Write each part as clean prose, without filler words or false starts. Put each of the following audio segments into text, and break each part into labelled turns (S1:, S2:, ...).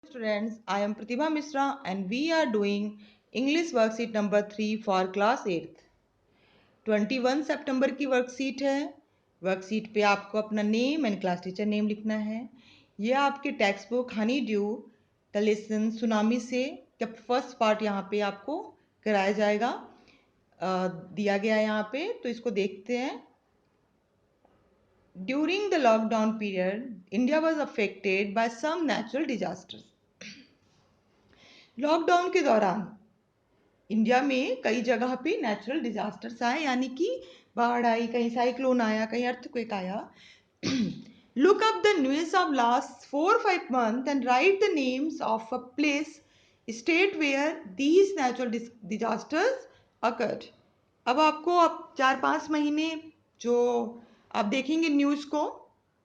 S1: Students, I am Pratibha Mishra and we are doing English worksheet number 3 for class 8th. 21 सितंबर की worksheet है। Worksheet पे आपको अपना name and class teacher name लिखना है। यह आपके text book Honey due the lesson tsunami से जब फर्स्ट पार्ट यहाँ पे आपको कराया जाएगा, दिया गया है यहाँ पे, तो इसको देखते हैं। During the lockdown period, India was affected by some natural disasters. Lockdown के दौरान इंडिया में कई जगह पे नेचुरल डिजास्टर्स आए, यानी कि बाढ़ आई, कहीं साइक्लोन आया, कहीं अर्थक्वेक आया। Look up the news of last 4-5 months and right the names of a place state where these natural disasters occurred. अब आपको 4-5 महीने जो आप देखेंगे न्यूज़ को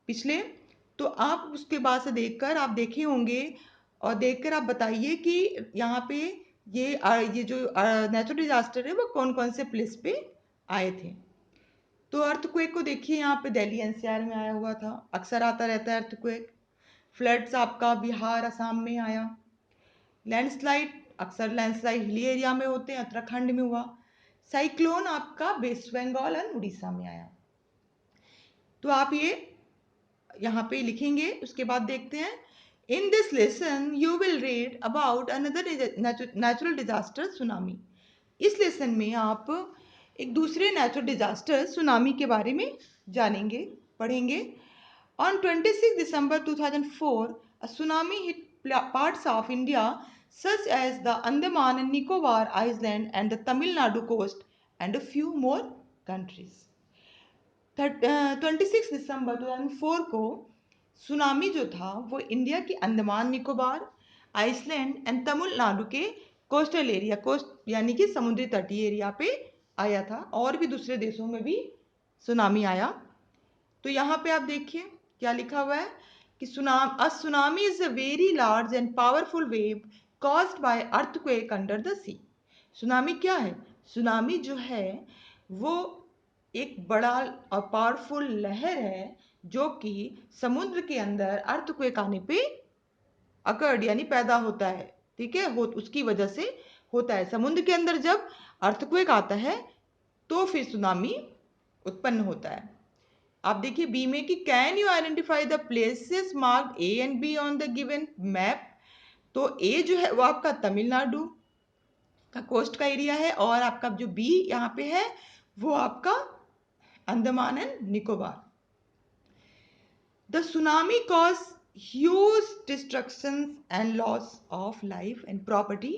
S1: पिछले, तो आप उसके बाद से देखकर आप देखे होंगे और देखकर आप बताइए कि यहाँ पे ये जो नेचुरल डिजास्टर है वो कौन कौन से प्लेस पे आए थे। तो अर्थक्वेक को देखिए, यहाँ पे दिल्ली एनसीआर में आया हुआ था, अक्सर आता रहता है अर्थक्वेक। फ्लड्स आपका बिहार असम में आया। लैंडस्लाइड, अक्सर लैंडस्लाइड हिली एरिया में होते हैं, उत्तराखंड में हुआ। साइक्लोन आपका वेस्ट बंगाल एंड उड़ीसा में आया। तो आप ये यहाँ पे लिखेंगे। उसके बाद देखते हैं, in this lesson you will read about another natural disaster tsunami. इस लेसन में आप एक दूसरे नेचुरल डिजास्टर सुनामी के बारे में जानेंगे, पढ़ेंगे। On 26 December 2004 a tsunami hit parts of India such as the Andaman and Nicobar Island and the Tamil Nadu coast and a few more countries. 26 दिसंबर 2004 को सुनामी जो था वो इंडिया के अंडमान निकोबार, आइसलैंड एंड तमिलनाडु के कोस्टल एरिया, कोस्ट यानी कि समुद्री तटीय एरिया पे आया था, और भी दूसरे देशों में भी सुनामी आया। तो यहाँ पे आप देखिए क्या लिखा हुआ है कि tsunami is a very large and powerful wave caused by earthquake under the sea. Tsunami क्या है? सुनामी जो है वो एक बड़ा और पावरफुल लहर है जो कि समुद्र के अंदर अर्थक्वेक आने पे अकर्ड यानी पैदा होता है। ठीक है, उसकी वजह से होता है। समुद्र के अंदर जब अर्थक्वेक आता है तो फिर सुनामी उत्पन्न होता है। आप देखिए बी में कि can you identify the places marked A and be on the given map. तो ए जो है वो आपका तमिलनाडु का कोस्ट का एरिया है, और आपका जो बी यहाँ पे है वो आपका Andaman and Nicobar. The tsunami cause huge destruction and loss of life and property.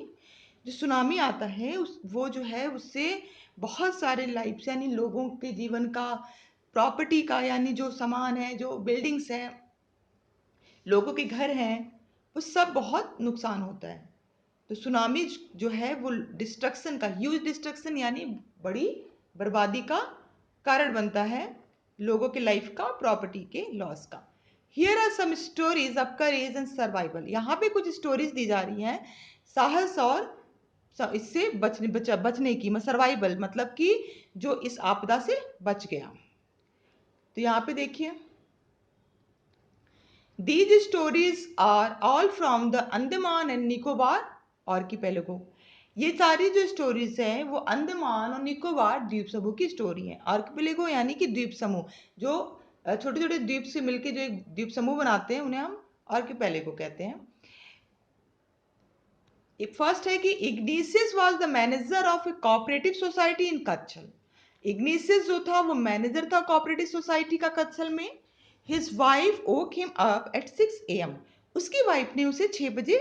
S1: जो सुनामी आता है वो जो है उससे बहुत सारे लाइफ यानी लोगों के जीवन का, प्रॉपर्टी का यानी जो सामान है, जो बिल्डिंग्स हैं, लोगों के घर हैं, वो सब बहुत नुकसान होता है। तो सुनामी जो है वो डिस्ट्रक्शन का, ह्यूज डिस्ट्रक्शन यानी बड़ी बर्बादी का कारण बनता है, लोगों के लाइफ का, प्रॉपर्टी के लॉस का। Here are some stories of courage and survival. यहाँ पे कुछ स्टोरीज दी जा रही हैं साहस और इससे बचने की, सर्वाइवल मतलब कि जो इस आपदा से बच गया। तो यहाँ पे देखिए, these stories are all from the Andaman and Nicobar archipelago. ये सारी जो स्टोरीज हैं वो अंडमान और निकोबार द्वीप समूह की स्टोरी है। आर्किपेलागो यानी कि द्वीप समूह, जो छोटे छोटे द्वीप से मिलकर जो एक द्वीप समूह बनाते हैं उन्हें हम आर्किपेलागो कहते हैं। फर्स्ट है कि Ignatius was the manager of a cooperative society in Katchal. Ignatius जो था वो मैनेजर था कोऑपरेटिव सोसाइटी का कच्छल में। His wife woke him up at 6 AM। उसकी वाइफ ने उसे 6 बजे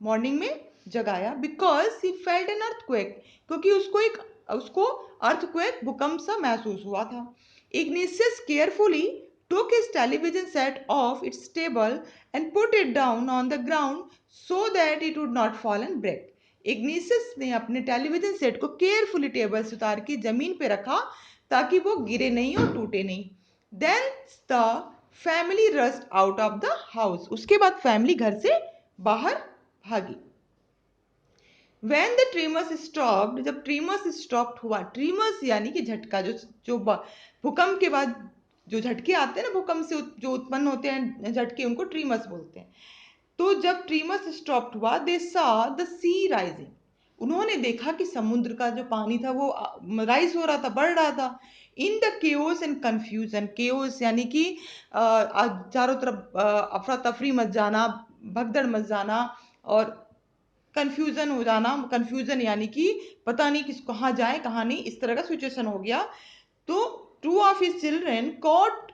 S1: मॉर्निंग में जगाया, because he felt an earthquake, क्योंकि उसको अर्थक्वेक, भूकंप सा महसूस हुआ था। Igneous carefully took his television set off its table and put it down on the ground so that it would not fall and break. Igneous ने अपने television set को केयरफुली टेबल से उतार के जमीन पे रखा ताकि वो गिरे नहीं और टूटे नहीं। Then the family rushed out of the house. उसके बाद फैमिली घर से बाहर भागी। When the tremors stopped, जब ट्रीमर्स स्टॉप हुआ, ट्रीमर्स यानी कि झटका, जो भूकंप के बाद जो झटके आते हैं ना, भूकंप से जो उत्पन्न होते हैं झटके, उनको ट्रीमर्स बोलते हैं। तो जब ट्रीमस स्टॉप्ड हुआ, दे सा द सी राइजिंग, उन्होंने देखा कि समुद्र का जो पानी था वो राइज हो रहा था, बढ़ रहा था। In the chaos and confusion, chaos यानी कि चारों तरफ अफरा तफरी मच जाना, भगदड़ मच जाना, और कंफ्यूजन हो जाना, कंफ्यूजन यानी कि पता नहीं किस कहाँ जाए कहाँ नहीं, इस तरह का सिचुएशन हो गया। तो two of his children caught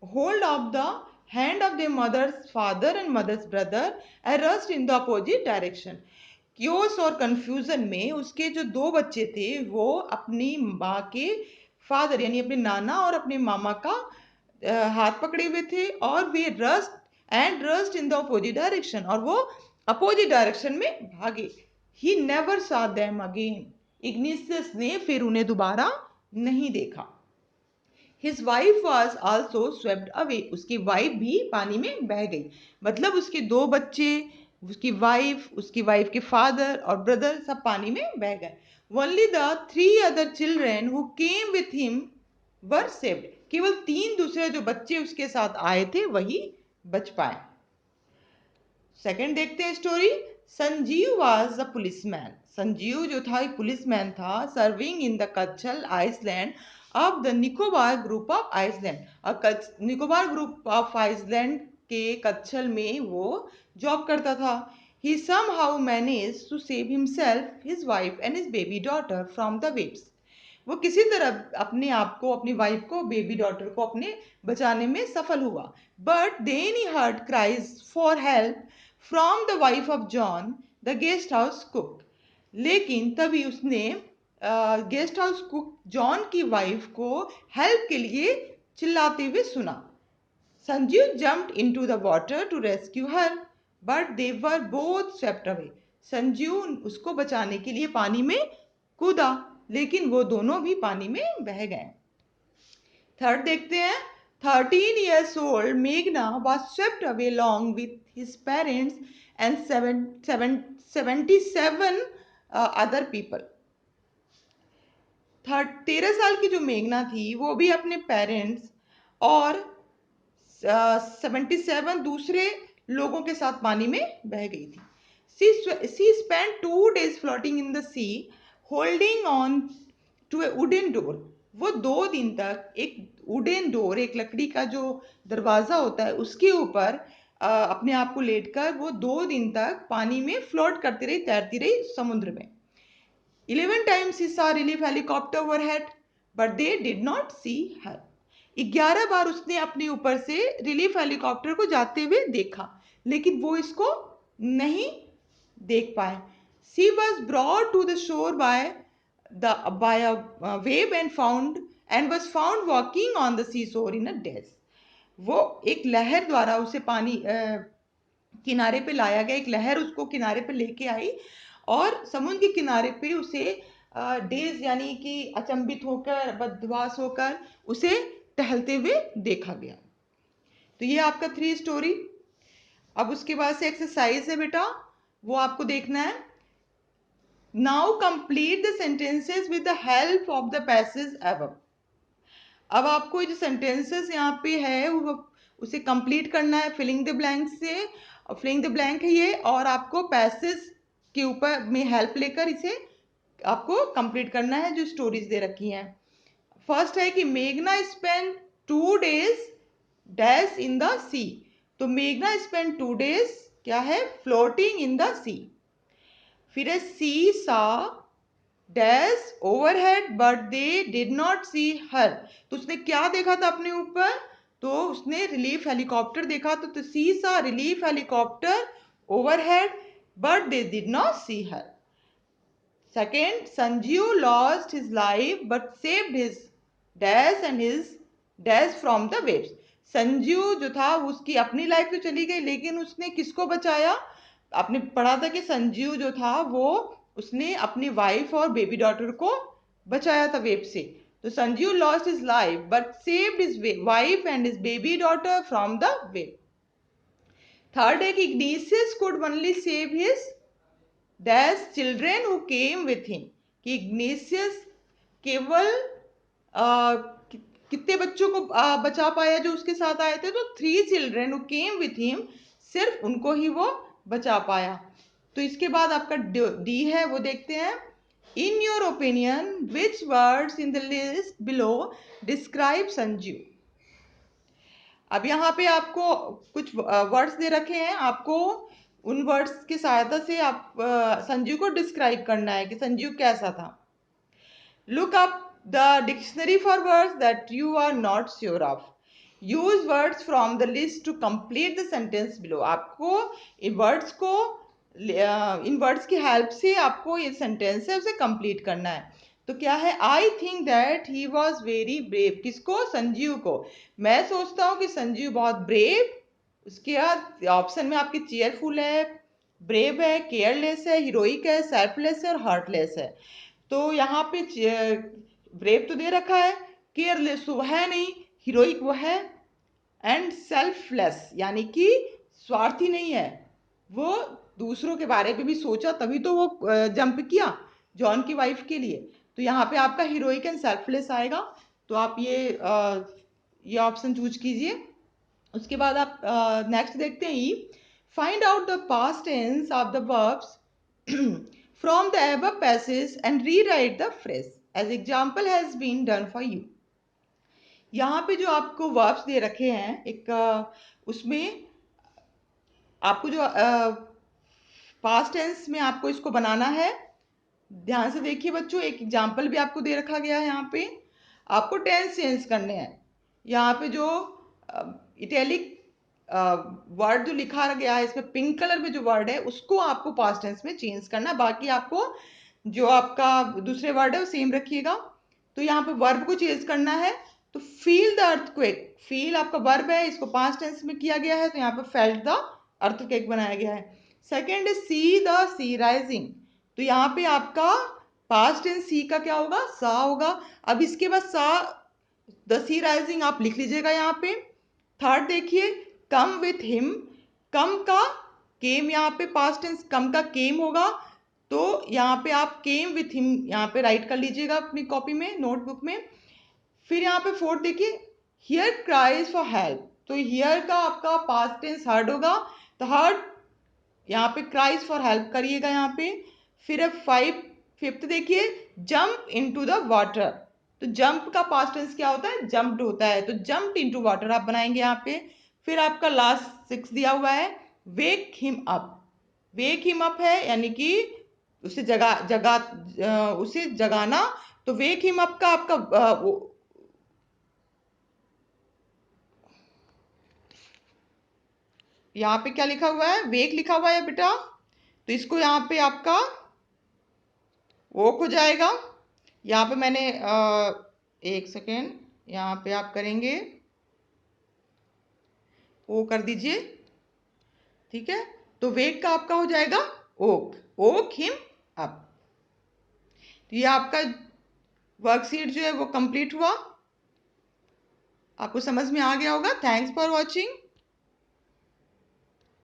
S1: hold of the hand of their mother's father and mother's brother and rushed in the opposite direction. Chaos और कंफ्यूजन में उसके जो दो बच्चे थे वो अपनी माँ के फादर यानी अपने नाना और अपने मामा का हाथ पकड़े हुए थे, और वे rushed in the opposite direction, और वो अपोजिट डायरेक्शन में भागे। He never saw them again, Ignatius ने फिर उन्हें दोबारा नहीं देखा। His wife was also swept away, उसकी वाइफ भी पानी में बह गई। मतलब उसके दो बच्चे, उसकी वाइफ के फादर और ब्रदर सब पानी में बह गए। Only the three other children who came with him were saved, केवल तीन दूसरे जो बच्चे उसके साथ आए थे वही बच पाए। सेकंड देखते हैं story. Sanjeev was a policeman, Sanjeev जो था एक पुलिसमैन था, serving in the Katchal island of the Nicobar group of island, और निकोबार ग्रुप ऑफ आइसलैंड के कच्छल में वो जॉब करता था। ही somehow managed to save himself, his wife and his baby daughter from the waves, वो किसी तरह अपने आप को, अपनी वाइफ को, बेबी डॉटर को अपने बचाने में सफल हुआ। But then he heard cries for help from the wife of John the guest house cook, लेकिन तभी उसने गेस्ट हाउस कुक जॉन की वाइफ को हेल्प के लिए चिल्लाते हुए सुना। Sanjeev jumped into the water to rescue her, but they were both swept away. Sanjeev उसको बचाने के लिए पानी में कूदा, लेकिन वो दोनों भी पानी में बह गए। थर्ड देखते हैं। 13 years old मेघना was swept away along with his parents and 77 other people. 13 साल की जो मेघना थी वो भी अपने पेरेंट्स और 77 दूसरे लोगों के साथ पानी में बह गई थी। She spent 2 days floating in the sea, holding on to a wooden door. वो 2 दिन तक एक वुडन डोर, एक लकड़ी का जो दरवाजा होता है उसके ऊपर अपने आप को लेटकर वो 2 दिन तक पानी में फ्लोट करती रही, तैरती रही समुद्र में। 11 times he saw relief helicopter overhead, but they did not see her. 11 बार उसने अपने ऊपर से रिलीफ हेलीकॉप्टर को जाते हुए देखा, लेकिन वो इसको नहीं देख पाए। She was brought to the shore by a wave and was found walking on the seashore in a daze. वो एक लहर द्वारा उसे पानी किनारे पे लाया गया, एक लहर उसको किनारे पे लेके आई और समुद्र के किनारे पे उसे डेज यानी कि अचंभित होकर, बदहवास होकर उसे टहलते हुए देखा गया। तो ये आपका 3 स्टोरी। अब उसके बाद से एक्सरसाइज है बेटा, वो आपको देखना है। Now complete the sentences with the help of the passage above. अब आपको जो सेंटेंसेस यहाँ पे है वो उसे कंप्लीट करना है फिलिंग द ब्लैंक से, और फिलिंग द ब्लैंक है ये, और आपको पैसेज के ऊपर में हेल्प लेकर इसे आपको कंप्लीट करना है जो स्टोरीज दे रखी हैं। फर्स्ट है कि मेघना spend 2 days dash in the sea, तो मेघना स्पेंड 2 days क्या है, फ्लोटिंग इन द सी। फिर है she saw dash overhead but they did not see her, तो उसने क्या देखा था अपने ऊपर, तो उसने रिलीफ हेलीकॉप्टर देखा, तो she saw relief helicopter overhead but they did not see her. Second, Sanjeev lost his life but saved his dash and his dash from the waves, Sanjeev जो था उसकी अपनी लाइफ तो चली गई, लेकिन उसने किसको बचाया, आपने पढ़ा था कि संजीव जो था वो उसने अपनी वाइफ और बेबी डॉटर को बचाया था वेव से। तो Sanjeev lost his life but saved his wife and his baby daughter from the wave. Third है कि igneous could only save his dash children who came with him, कि इग्निशियस केवल कितने बच्चों को बचा पाया जो उसके साथ आए थे, तो 3 children who came with him सिर्फ उनको ही वो बचा पाया। तो इसके बाद आपका डी है, वो देखते हैं। In your opinion which words in the list below describe Sanju. अब यहाँ पे आपको कुछ वर्ड्स दे रखे हैं, आपको उन वर्ड्स की सहायता से आप संजू को डिस्क्राइब करना है कि संजू कैसा था। Look up the dictionary for words that you are not sure of. Use words from the list to complete the sentence below. आपको इन वर्ड्स की हेल्प से आपको ये सेंटेंस है उसे कंप्लीट करना है। तो क्या है, I think that he was very brave. किसको? संजीव को। मैं सोचता हूँ कि संजीव बहुत ब्रेव। उसके बाद ऑप्शन में आपकी चेयरफुल है, ब्रेव है, केयरलेस है, हीरोइक है, सेल्फलेस है और हार्टलेस है। तो यहाँ पे ब्रेव तो दे रखा है, केयरलेस तो है नहीं, हीरोइक वो है, एंड सेल्फलेस यानी कि स्वार्थी नहीं है, वो दूसरों के बारे में भी सोचा तभी तो वो जंप किया जॉन की वाइफ के लिए। तो यहाँ पे आपका हीरोइक एंड सेल्फलेस आएगा। तो आप ये ऑप्शन चूज कीजिए। उसके बाद आप नेक्स्ट देखते हैं E. Find out the past tense of the verbs from the above passage and rewrite the phrase as example has been done for you। यहाँ पे जो आपको verbs दे रखे हैं उसमें आपको जो पास्ट टेंस में आपको इसको बनाना है। ध्यान से देखिए बच्चों, एक एग्जाम्पल भी आपको दे रखा गया है। यहाँ पे आपको टेंस चेंज करने हैं। यहाँ पे जो इटैलिक वर्ड जो लिखा गया है, इसमें पिंक कलर में जो वर्ड है उसको आपको पास्ट टेंस में चेंज करना है। बाकी आपको जो आपका दूसरे वर्ड है वो सेम रखिएगा। तो यहाँ पे वर्ब को चेंज करना है। तो फील द अर्थक्वेक, फील आपका वर्ब है, इसको पास्ट टेंस में किया गया है, तो यहाँ पे फेल्ट द अर्थक्वेक बनाया गया है। सेकेंड है सी द सी राइजिंग। तो यहाँ पे आपका पास्ट टेंस सी का क्या होगा? सा होगा। अब इसके बाद सा द सी राइजिंग आप लिख लीजिएगा यहाँ पे। थर्ड देखिए, कम विथ हिम, कम का केम, यहाँ पे पास्ट टेंस कम का केम होगा। तो यहाँ पे आप केम विथ हिम यहाँ पे राइट कर लीजिएगा अपनी कॉपी में, नोटबुक में। फिर यहाँ पे फोर्थ देखिए, हियर क्राइज फॉर हेल्प। तो हियर का आपका पास्ट टेंस हर्ड होगा, तो हर्ड यहाँ पे क्राइज फॉर हेल्प करिएगा यहाँ पे। फिर फिफ्थ देखिए, जंप इनटू द वाटर। तो जंप का पास्ट टेंस क्या होता है? जंप्ड होता है। तो जंप्ड इनटू वाटर आप बनाएंगे यहाँ पे। फिर आपका लास्ट 6 दिया हुआ है, वेक हिम अप। वेक हिम अप है यानी कि उसे जगाना। तो वेक हिम अप का आपका यहाँ पे क्या लिखा हुआ है? वेक लिखा हुआ है बेटा। तो इसको यहाँ पे आपका वोक हो जाएगा। यहाँ पे मैंने एक सेकेंड, यहाँ पे आप करेंगे वो कर दीजिए, ठीक है। तो वेक का आपका हो जाएगा ओक, ओक हिम अप। तो ये आपका वर्कशीट जो है वो कंप्लीट हुआ। आपको समझ में आ गया होगा। Thanks for watching.